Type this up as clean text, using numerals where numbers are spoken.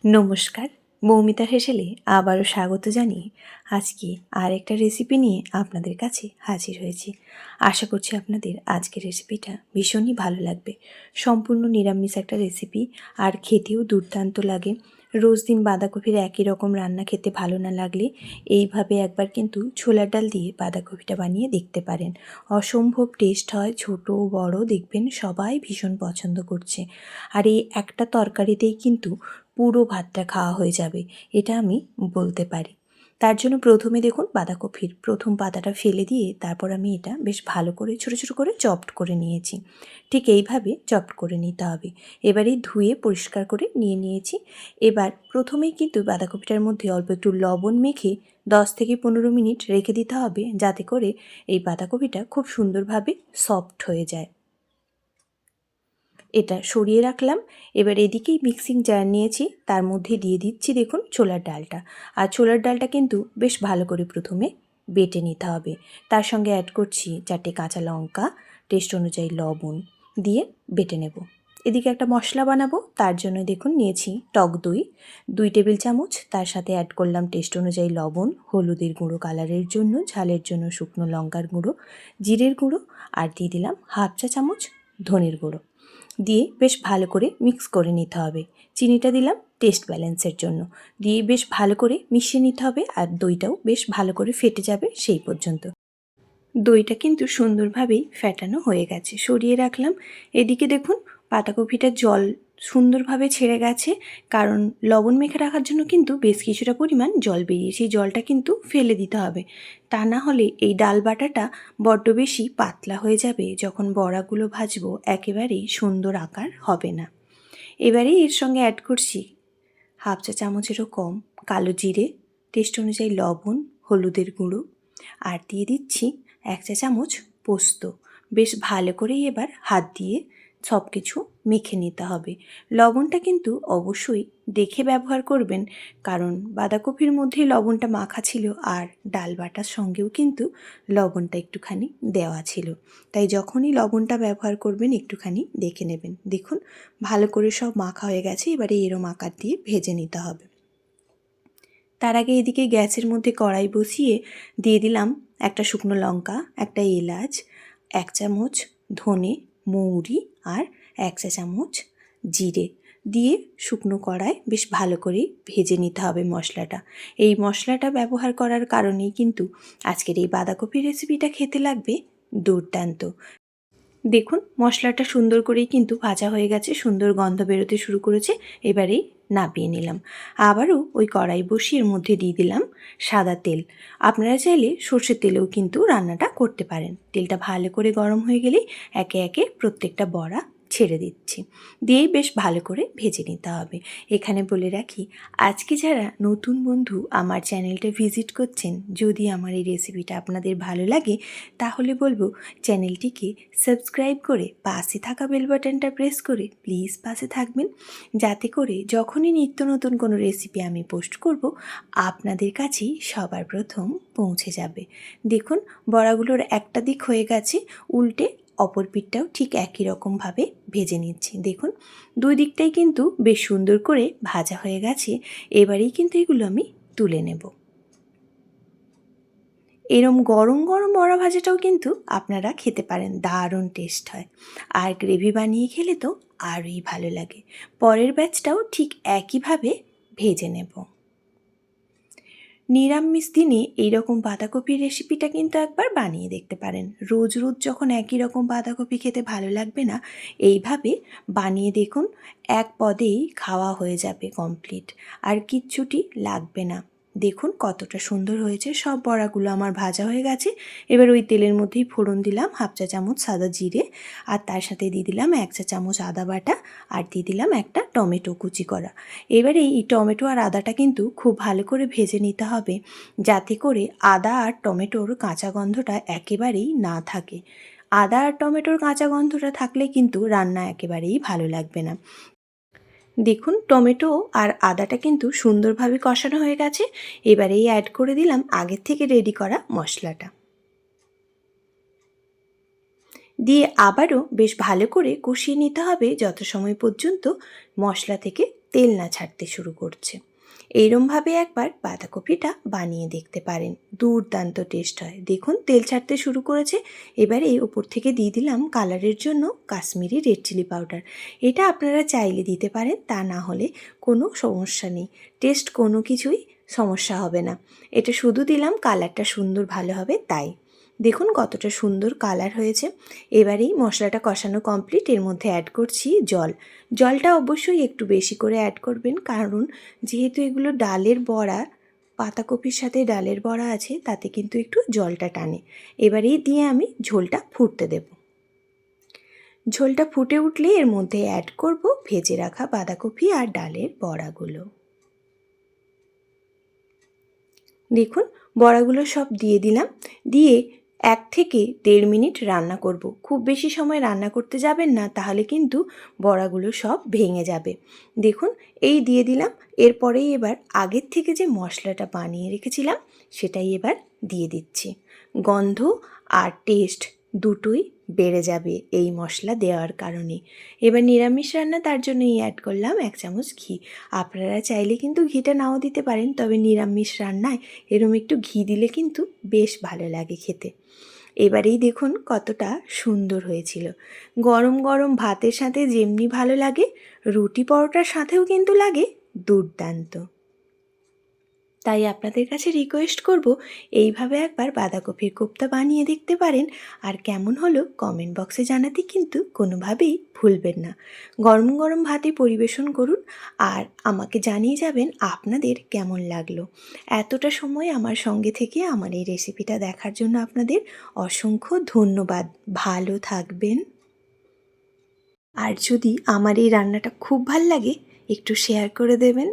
নমস্কার, মৌমিতার হেসেলে আবারও স্বাগত জানিয়ে আজকে আরেকটা রেসিপি নিয়ে আপনাদের কাছে হাজির হয়েছি। আশা করছি আপনাদের আজকের রেসিপিটা ভীষণই ভালো লাগবে। সম্পূর্ণ নিরামিষ একটা রেসিপি, আর খেতেও দুর্দান্ত লাগে। রোজ দিন বাঁধাকপির একই রকম রান্না খেতে ভালো না লাগলে এইভাবে একবার কিন্তু ছোলার ডাল দিয়ে বাঁধাকপিটা বানিয়ে দেখতে পারেন। অসম্ভব টেস্ট হয়, ছোট বড় দেখবেন সবাই ভীষণ পছন্দ করছে। আর এই একটা তরকারিতেই কিন্তু পুরো ভাতটা খাওয়া হয়ে যাবে, এটা আমি বলতে পারি। তার জন্য প্রথমে দেখুন বাঁধাকপির প্রথম পাতাটা ফেলে দিয়ে তারপর আমি এটা বেশ ভালো করে ছোটো ছোটো করে চপড করে নিয়েছি। ঠিক এইভাবে চপড করে নিতে হবে। এবারে ধুয়ে পরিষ্কার করে নিয়েছি। এবার প্রথমেই কিন্তু বাঁধাকপিটার মধ্যে অল্প একটু লবণ মেখে 10 থেকে 15 মিনিট রেখে দিতে হবে, যাতে করে এই বাঁধাকপিটা খুব সুন্দরভাবে সফট হয়ে যায়। এটা সরিয়ে রাখলাম। এবার এদিকেই মিক্সিং জার নিয়েছি, তার মধ্যে দিয়ে দিচ্ছি দেখুন ছোলার ডালটা। আর ছোলার ডালটা কিন্তু বেশ ভালো করে প্রথমে বেটে নিতে হবে। তার সঙ্গে অ্যাড করছি 4টে কাঁচা লঙ্কা, টেস্ট অনুযায়ী লবণ দিয়ে বেটে নেব। এদিকে একটা মশলা বানাবো, তার জন্য দেখুন নিয়েছি টক দই 2 টেবিল চামচ, তার সাথে অ্যাড করলাম টেস্ট অনুযায়ী লবণ, হলুদের গুঁড়ো কালারের জন্য, ঝালের জন্য শুকনো লঙ্কার গুঁড়ো, জিরের গুঁড়ো, আর দিয়ে দিলাম হাফ চা চামচ ধনের গুঁড়ো। দিয়ে বেশ ভালো করে মিক্স করে নিতে হবে। চিনিটা দিলাম টেস্ট ব্যালেন্সের জন্য। দিয়ে বেশ ভালো করে মিশিয়ে নিতে হবে, আর দইটাও বেশ ভালো করে ফেটে যাবে সেই পর্যন্ত। দইটা কিন্তু সুন্দরভাবেই ফ্যাটানো হয়ে গেছে, সরিয়ে রাখলাম। এদিকে দেখুন পাতাকপিটার জল সুন্দরভাবে ছেড়ে গেছে, কারণ লবণ মেখে রাখার জন্য কিন্তু বেশ কিছুটা পরিমাণ জল বেরিয়ে, সেই জলটা কিন্তু ফেলে দিতে হবে। তা না হলে এই ডাল বাটাটা বড্ড বেশি পাতলা হয়ে যাবে, যখন বড়াগুলো ভাজবো একেবারেই সুন্দর আকার হবে না। এবারে এর সঙ্গে অ্যাড করছি হাফ চা চামচেরও কম কালো জিরে, টেস্ট অনুযায়ী লবণ, হলুদের গুঁড়ো, আর দিয়ে দিচ্ছি 1 চা চামচ পোস্ত। বেশ ভালো করেই এবার হাত দিয়ে সব কিছু মেখে নিতে হবে। লবণটা কিন্তু অবশ্যই দেখে ব্যবহার করবেন, কারণ বাঁধাকপির মধ্যে লবণটা মাখা ছিল, আর ডাল বাটার সঙ্গেও কিন্তু লবণটা একটুখানি দেওয়া ছিল। তাই যখনই লবণটা ব্যবহার করবেন একটুখানি দেখে নেবেন। দেখুন ভালো করে সব মাখা হয়ে গেছে, এবারে এরম আকার দিয়ে ভেজে নিতে হবে। তার আগে এদিকে গ্যাসের মধ্যে কড়াই বসিয়ে দিয়ে দিলাম একটা শুকনো লঙ্কা, একটা এলাচ, 1 চামচ ধনে, মৌরি, আর 1 চা চামচ জিরে দিয়ে শুকনো কড়ায় বেশ ভালো করে ভেজে নিতে হবে মশলাটা। এই মশলাটা ব্যবহার করার কারণেই কিন্তু আজকের এই বাঁধাকপির রেসিপিটা খেতে লাগবে দুর্দান্ত। দেখুন মশলাটা সুন্দর করেই কিন্তু ভাজা হয়ে গেছে, সুন্দর গন্ধ বেরোতে শুরু করেছে। এবারেই নামিয়ে নিলাম। আবারও ওই কড়াই বসিয়ে এর মধ্যে দিয়ে দিলাম সাদা তেল। আপনারা চাইলে সর্ষের তেলেও কিন্তু রান্নাটা করতে পারেন। তেলটা ভালো করে গরম হয়ে গেলেই একে একে প্রত্যেকটা বড়া ছেড়ে দিচ্ছি, দিয়েই বেশ ভালো করে ভেজে নিতে হবে। এখানে বলে রাখি, আজকে যারা নতুন বন্ধু আমার চ্যানেলটা ভিজিট করছেন, যদি আমার এই রেসিপিটা আপনাদের ভালো লাগে তাহলে বলবো চ্যানেলটিকে সাবস্ক্রাইব করে পাশে থাকা বেল বাটনটা প্রেস করে প্লিজ পাশে থাকবেন, যাতে করে যখনই নিত্য নতুন কোনো রেসিপি আমি পোস্ট করব আপনাদের কাছেই সবার প্রথম পৌঁছে যাবে। দেখুন বড়াগুলোর একটা দিক হয়ে গেছে, উল্টে অপর পিঠটাও ঠিক একই রকমভাবে ভেজে নিচ্ছি। দেখুন দুই দিকটাই কিন্তু বেশ সুন্দর করে ভাজা হয়ে গেছে। এবারেই কিন্তু এগুলো আমি তুলে নেব। এরম গরম গরম বড়া ভাজাটাও কিন্তু আপনারা খেতে পারেন, দারুণ টেস্ট হয়। আর গ্রেভি বানিয়ে খেলে তো আরোই ভালো লাগে। পরের ব্যাচটাও ঠিক একইভাবে ভেজে নেব। নিরামিষ দিনে এইরকম বাঁধাকপির রেসিপিটা কিন্তু একবার বানিয়ে দেখতে পারেন। রোজ রোজ যখন একই রকম বাঁধাকপি খেতে ভালো লাগবে না, এইভাবে বানিয়ে দেখুন, এক পদেই খাওয়া হয়ে যাবে কমপ্লিট, আর কিচ্ছুটি লাগবে না। দেখুন কতটা সুন্দর হয়েছে। সব বড়াগুলো আমার ভাজা হয়ে গেছে। এবার ওই তেলের মধ্যেই ফোড়ন দিলাম হাফ চা চামচ সাদা জিরে, আর তার সাথে দিয়ে দিলাম 1 চা চামচ আদা বাটা, আর দিয়ে দিলাম একটা টমেটো কুচি করা। এবারে এই টমেটো আর আদাটা কিন্তু খুব ভালো করে ভেজে নিতে হবে, যাতে করে আদা আর টমেটোর কাঁচা গন্ধটা একেবারেই না থাকে। আদা আর টমেটোর কাঁচা গন্ধটা থাকলে কিন্তু রান্না একেবারেই ভালো লাগবে না। দেখুন টমেটো আর আদাটা কিন্তু সুন্দরভাবে কষানো হয়ে গেছে। এবারেই অ্যাড করে দিলাম আগের থেকে রেডি করা মশলাটা। দিয়ে আবারও বেশ ভালো করে কষিয়ে নিতে হবে যত সময় পর্যন্ত মশলা থেকে তেল না ছাড়তে শুরু করছে। এইরমভাবে একবার বাঁধাকপিটা বানিয়ে দেখতে পারেন, দুর্দান্ত টেস্ট হয়। দেখুন তেল ছাড়তে শুরু করেছে। এবারে ওপর থেকে দিয়ে দিলাম কালারের জন্য কাশ্মীরি রেড চিলি পাউডার। এটা আপনারা চাইলে দিতে পারেন, তা না হলে কোনো সমস্যা নেই, টেস্ট কোনো কিছুই সমস্যা হবে না। এটা শুধু দিলাম কালারটা সুন্দর ভালো হবে তাই। দেখুন কতটা সুন্দর কালার হয়েছে। এবারেই মশলাটা কষানো কমপ্লিট। এর মধ্যে অ্যাড করছি জল। জলটা অবশ্যই একটু বেশি করে অ্যাড করবেন, কারণ যেহেতু এগুলো ডালের বড়া, পাতাকপির সাথে ডালের বড়া আছে, তাতে কিন্তু একটু জলটা টানে। এবারেই দিয়ে আমি ঝোলটা ফুটতে দেব। ঝোলটা ফুটে উঠলে এর মধ্যে অ্যাড করব ভেজে রাখা বাঁধাকপি আর ডালের বড়াগুলো। দেখুন বড়াগুলো সব দিয়ে দিলাম। দিয়ে 1 থেকে 1.5 মিনিট রান্না করব। খুব বেশি সময় রান্না করতে যাবেন না, তাহলে কিন্তু বড়াগুলো সব ভেঙে যাবে। দেখুন এই দিয়ে দিলাম। এরপরেই এবার আগের থেকে যে মশলাটা বানিয়ে রেখেছিলাম সেটাই এবার দিয়ে দিচ্ছি। গন্ধ আর টেস্ট দুটোই বেড়ে যাবে এই মশলা দেওয়ার কারণে। এবার নিরামিষ রান্না, তার জন্যই অ্যাড করলাম 1 চামচ ঘি। আপনারা চাইলে কিন্তু ঘিটা নাও দিতে পারেন, তবে নিরামিষ রান্নায় এরম একটু ঘি দিলে কিন্তু বেশ ভালো লাগে খেতে। এবারেই দেখুন কতটা সুন্দর হয়েছিল। গরম গরম ভাতের সাথে যেমনি ভালো লাগে, রুটি পরোটার সাথেও কিন্তু লাগে দুর্দান্ত। তাই আপনাদের কাছে রিকোয়েস্ট করব, এইভাবে একবার বাঁধাকপির কোপ্তা বানিয়ে দেখতে পারেন। আর কেমন হলো কমেন্ট বক্সে জানাতে কিন্তু কোনোভাবেই ভুলবেন না। গরম গরম ভাতে পরিবেশন করুন আর আমাকে জানিয়ে যাবেন আপনাদের কেমন লাগলো। এতটা সময় আমার সঙ্গে থেকে আমার এই রেসিপিটা দেখার জন্য আপনাদের অসংখ্য ধন্যবাদ। ভালো থাকবেন। আর যদি আমার এই রান্নাটা খুব ভাল লাগে, একটু শেয়ার করে দেবেন।